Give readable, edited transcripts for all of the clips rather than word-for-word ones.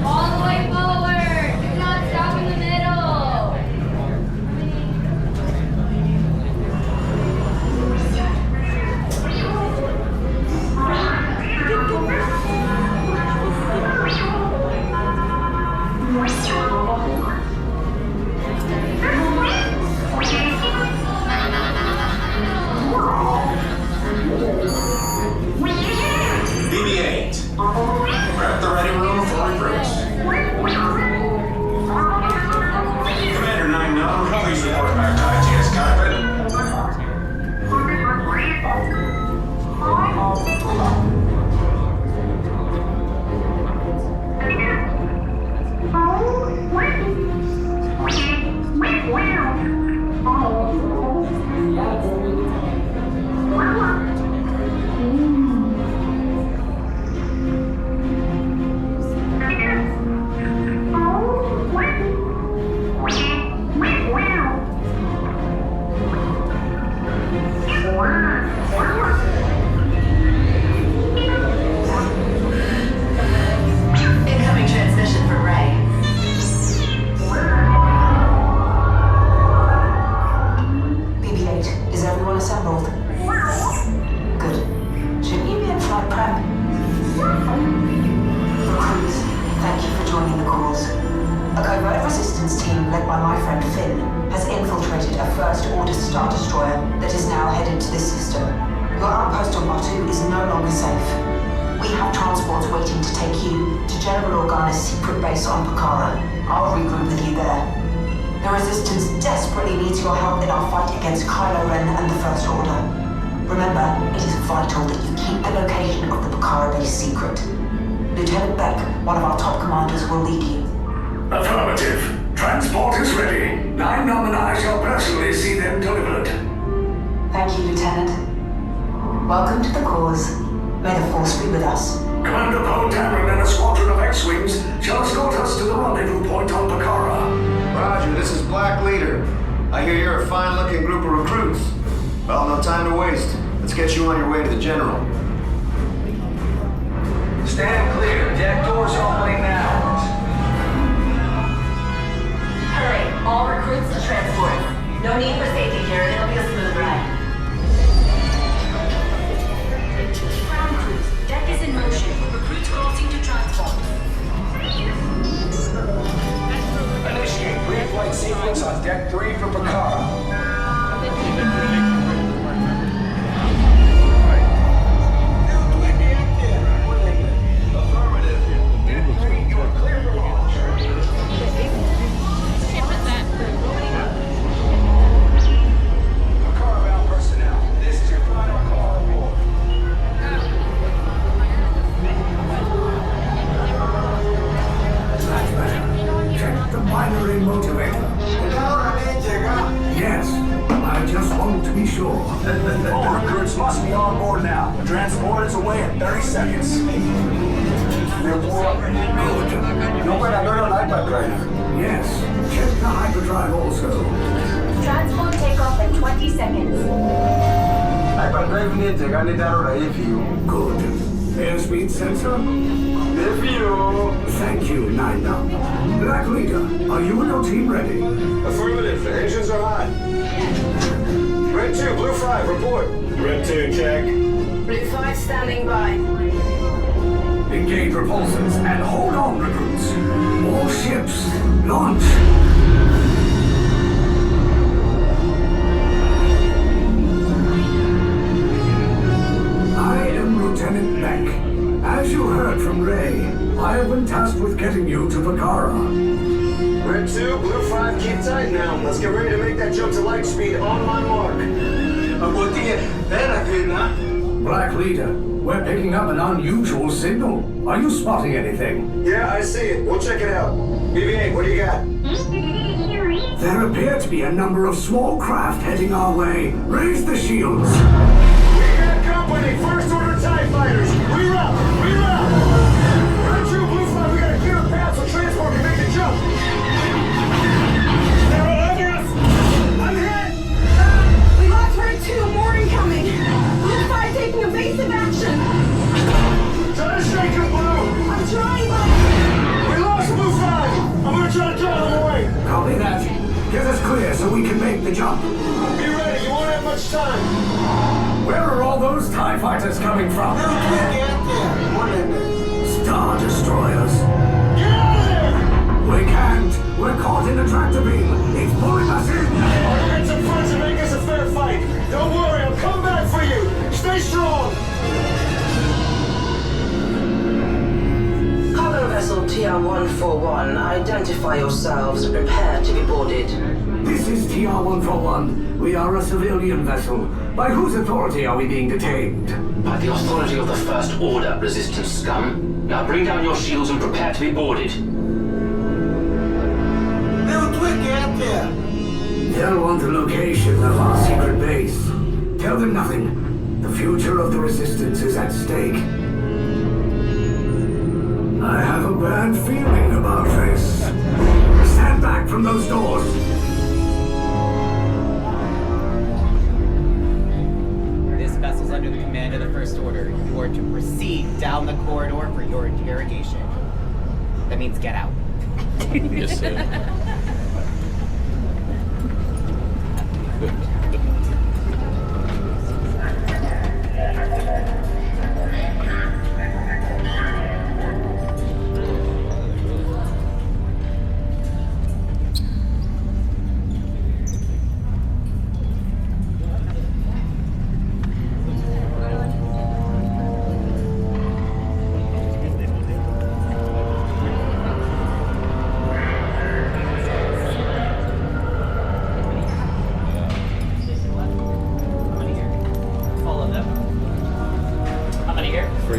All the way forward. Do not stop in the middle. BB-8. We're at the ready room for recruits. Commander 9-9, please report back to ITS cockpit. Incoming transmission from Ray. BB-8, is everyone assembled? Good. Shouldn't you be in flight prep? Recruits, thank you for joining the cause. A covert resistance team led by my friend Finn has infiltrated a First-Order Star Destroyer that is now headed to this system. Your outpost on Batu is no longer safe. We have transports waiting to take you to General Organa's secret base on Pucara. I'll regroup with you there. The Resistance desperately needs your help in our fight against Kylo Ren and the First Order. Remember, it is vital that you keep the location of the Pucara base secret. Lieutenant Beck, one of our top commanders, will lead you. Affirmative. Transport is ready. 9-9 and I shall personally see them delivered. Thank you, Lieutenant. Welcome to the cause. May the Force be with us. Commander Poe Dameron and a squadron of X-Wings shall escort us to the rendezvous point on Pucara. Roger, this is Black Leader. I hear you're a fine-looking group of recruits. Well, no time to waste. Let's get you on your way to the General. Stand clear. Deck doors opening now. Hurry, all recruits to transport. No need for safety here. It'll be a smooth ride. Ground crews, deck is in motion. Recruits crossing to transport. Initiate pre-flight sequence on Deck 3 for Pucara. All recruits must be on board now. The transport is away in 30 seconds. Good. No way I learned on hyperdrive. Yes. Check the hyperdrive also. Transport takeoff in 20 seconds. Hyperdrive need to get it out of you. Good. Airspeed sensor? If you. Thank you, 9-9. Black Leader, are you and your team ready? Affirmative. The engines are hot. Red 2, Blue 5, report. Red 2, check. Blue 5 standing by. Engage repulsors and hold on, recruits. All ships, launch. I am Lieutenant Beck. As you heard from Ray, I have been tasked with getting you to Pucara. Red 2, Blue 5, keep tight now. Let's get ready to make that jump to light speed on my mark. Black Leader, we're picking up an unusual signal. Are you spotting anything? Yeah, I see it. We'll check it out. BB-8, what do you got? There appear to be a number of small craft heading our way. Raise the shields. We got company. First Order TIE fighters. Reroute! Reroute! Red 2, Blue 5, we got a clear path so transport can make the jump. They're all over us! I'm hit! We lost Red 2, more incoming. Blue 5 taking evasive action. Try to shake him, Blue! I'm trying, but... We lost Get us clear so we can make the jump. Be ready, you won't have much time. Where are all those TIE fighters coming from? Star Destroyers. Get out of there! We can't. We're caught in a tractor beam. It's pulling us in. I'll get some friends and make us a fair fight. Don't worry, I'll come back for you. Stay strong. Cargo vessel TR-141, identify yourselves and prepare to be boarded. This is TR-141. We are a civilian vessel. By whose authority are we being detained? By the authority of the First Order, Resistance scum. Now bring down your shields and prepare to be boarded. They'll want the location of our secret base. Tell them nothing. The future of the Resistance is at stake. I have a bad feeling about this. Stand back from those doors. This vessel's under the command of the First Order. You are to proceed down the corridor for your interrogation. That means get out. Yes, sir.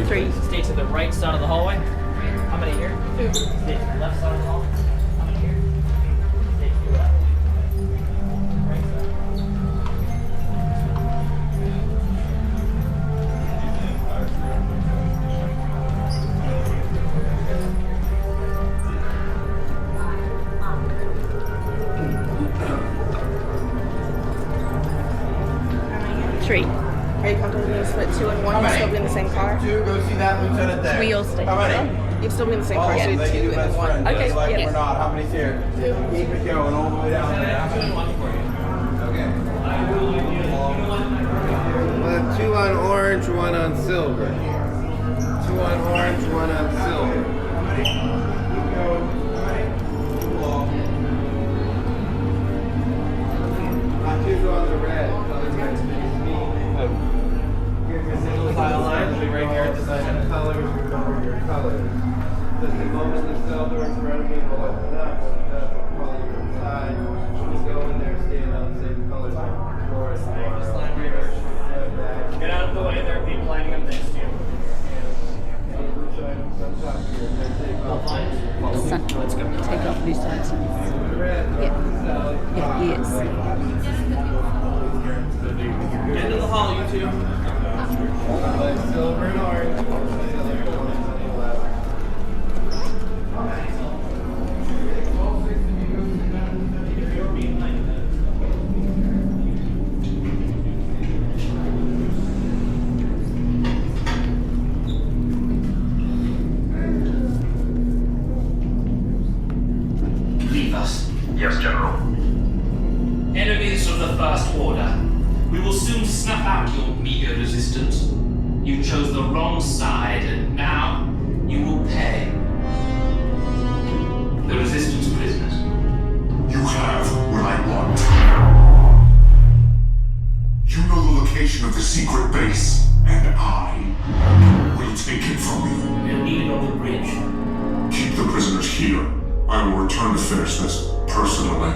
3. Stay to the right side of the hallway. How many here? 2. Stay to the left side of the hall. How many here? Stay to the left. Right side. 3. Are you comfortable being split 2 and 1? You'll still be in the same car? 2, go see that lieutenant there. We all stay. How many? You'll still be in the same Oh, car, so so they 2 can do and best 1. friends, Okay, just like yes. we're not. How many's here? Keep it going all the way down there. Okay. We'll have 2 on orange, 1 on silver. 2 on orange, 1 on silver. Keep going. Not 2 on the red. Other guys face me. Give me a single file line. Right here, design colors. Remember your colors. Just the moment the cell door in front of me will open up, that's the color inside. Just go in there, stand on the same colors. Door is Get out of the way, there are people lining up next to you. Let's go. Take off these sides. Yeah, he is. Get into the hall, you two. Silver and orange. Leave us. Yes, General. Enemies of the First Order. We will soon snuff out your meager resistance. You chose the wrong side, and now you will pay. The Resistance prisoners. You have what I want. You know the location of the secret base, and I will take it from you. We'll need it on the bridge. Keep the prisoners here. I will return to finish this personally.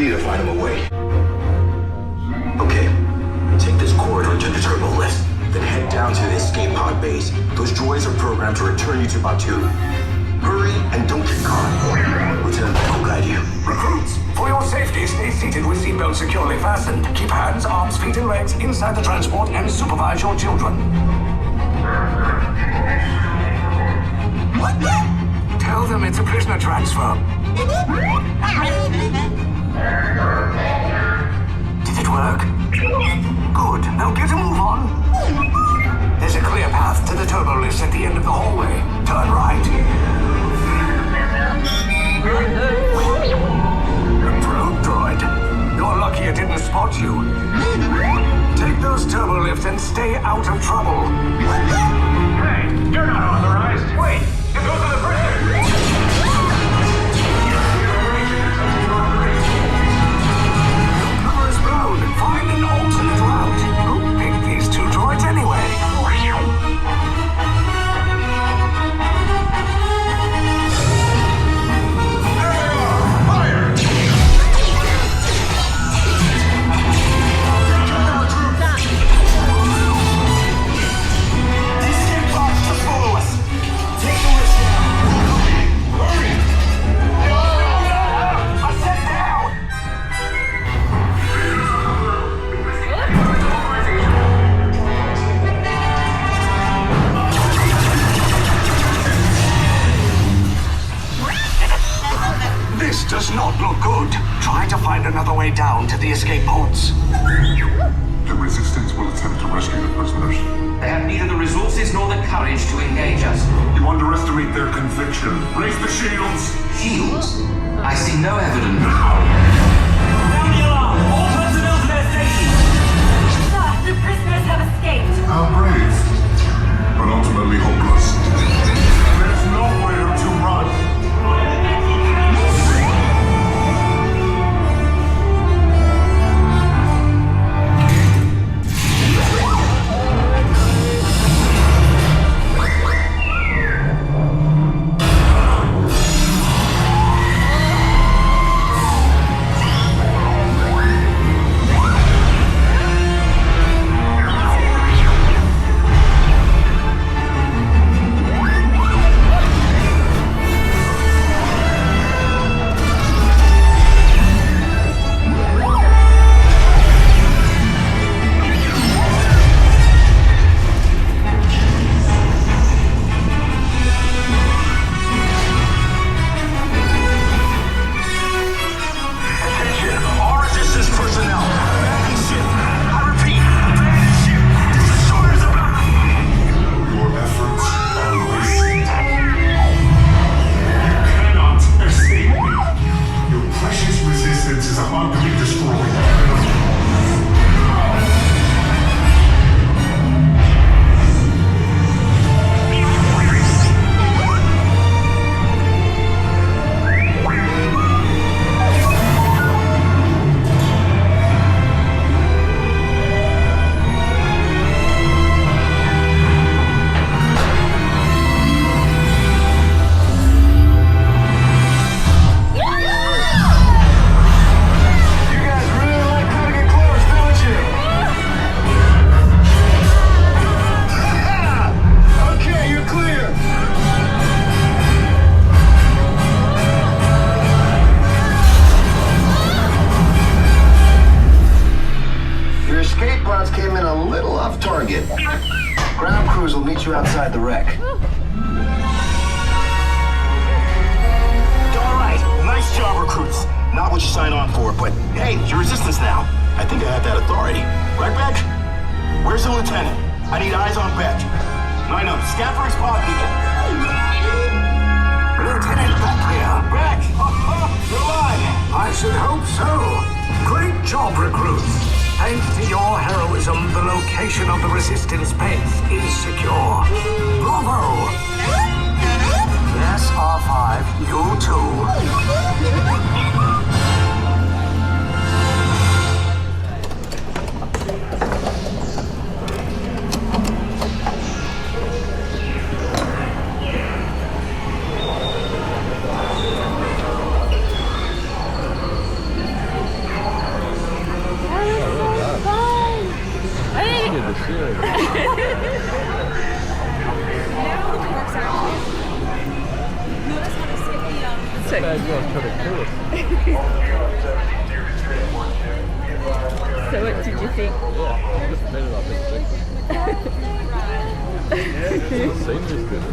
We need to find him a way. Okay, take this corridor to the turbo lift, then head down to the escape pod base. Those droids are programmed to return you to Batu. Hurry and don't get caught. Lieutenant Beck will guide you. Recruits, for your safety, stay seated with seatbelts securely fastened. Keep hands, arms, feet, and legs inside the transport and supervise your children. What? Tell them it's a prisoner transfer. Did it work? Good. Now get a move on. There's a clear path to the turbo lifts at the end of the hallway. Turn right. Probe droid. You're lucky it didn't spot you. Take those turbo lifts and stay out of trouble. Hey, you're not authorized. Wait, those are the prisoners. Cover is blown. Find an alternate route. Who picked these two droids anyway? This does not look good. Try to find another way down to the escape pods. The Resistance will attempt to rescue the prisoners. They have neither the resources nor the courage to engage us. You underestimate their conviction. Raise the shields! Shields? I see no evidence. Sound the alarm! All personnel to their stations! Sir, the prisoners have escaped. How brave, but ultimately hopeless. There's nowhere to run. Outside the wreck. Alright, nice job, recruits. Not what you signed on for, but hey, you're Resistance now. I think I have that authority. Right, Beck? Where's the lieutenant? I need eyes on Beck. Line up, scan for his pod beacon. Lieutenant Beck here. Beck! You're alive! I should hope so. Great job, recruits. Thanks to your heroism, the location of the Resistance base is secure. Bravo! Yes, R5, you too. Bad guys trying to kill us. So what did you think? Yeah, just better than I expected. The scene was good.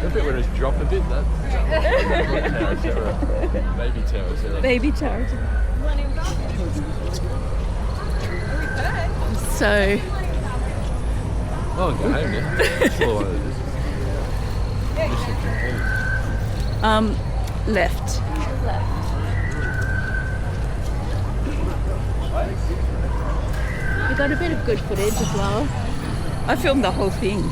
The bit where it's dropped a bit, that's Baby Terra. Baby Tower. So, Oh, go home now. Still one of this. Mission complete. left. We got a bit of good footage as well. I filmed the whole thing.